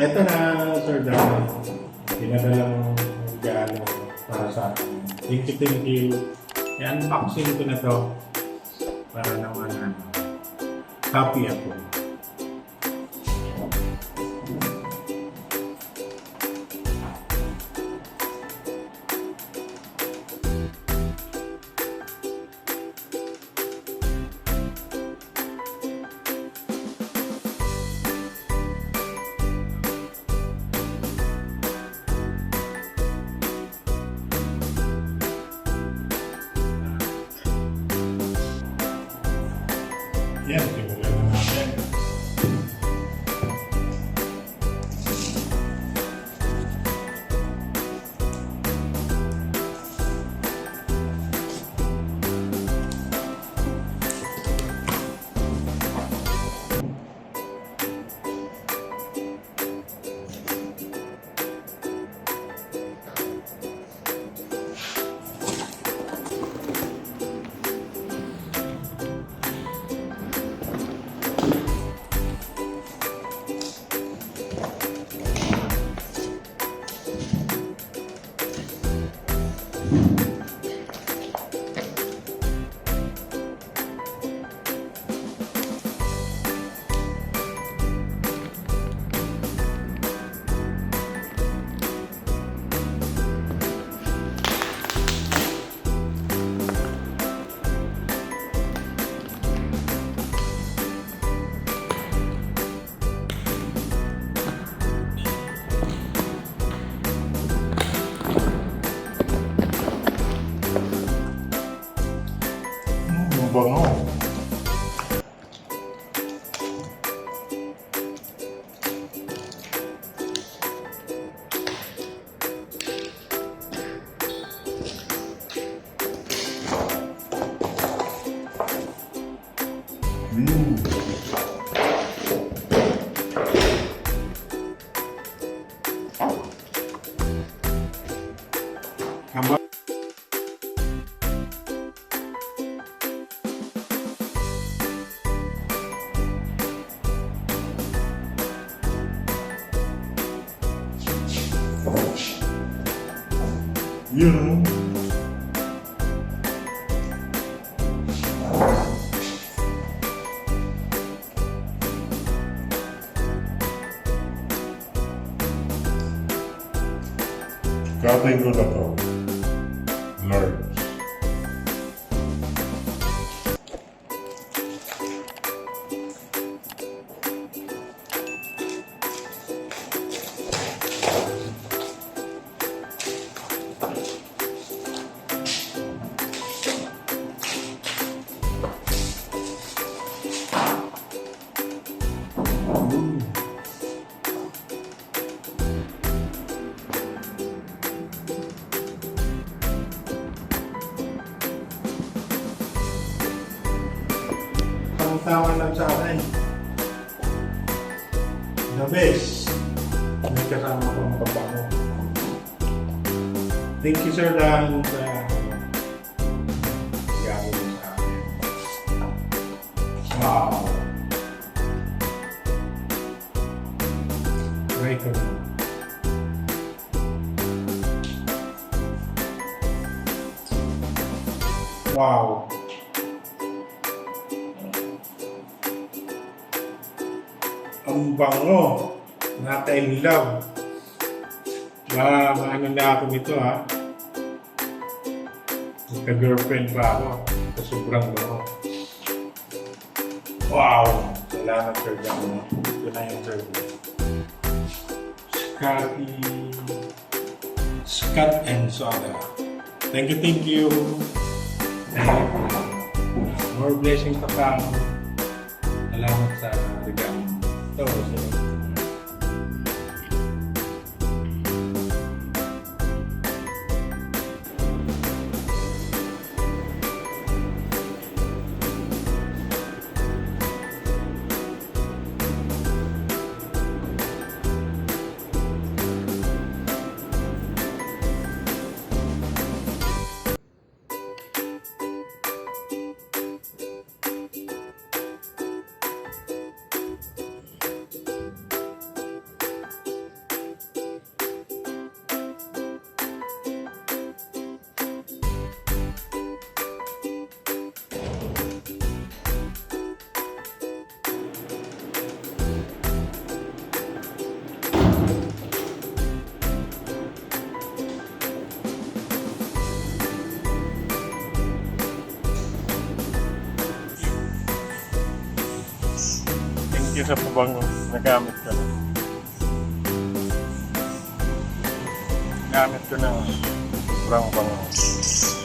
Ito na, Sir Dan. Pinadalang regalo para sa akin. Thank you, thank you. I-unboxing ko na to para naman happy ako. Yan, simulan na natin. Bango. Hamba. Yun. Katin ko na to. Large. Tawa lang sa akin. The best. May kasama ko ang pabango. Thank you, Sir Dan, sa gagawin mo sa akin. Wow. Try ko na. Wow. Ang bango. Naka-in love. Maano na ako nito, ha. Magka-girlfriend pa ako. Sa sobrang bango. Wow. Salamat, Sir Dan. Ito na yung Sir Dan. Scott and Soda. Thank you, thank you. More blessings pa pa. Salamat sa regalo. So, you sa pabango. Nagamit ko na. Gamit ko na. Sobrang bango.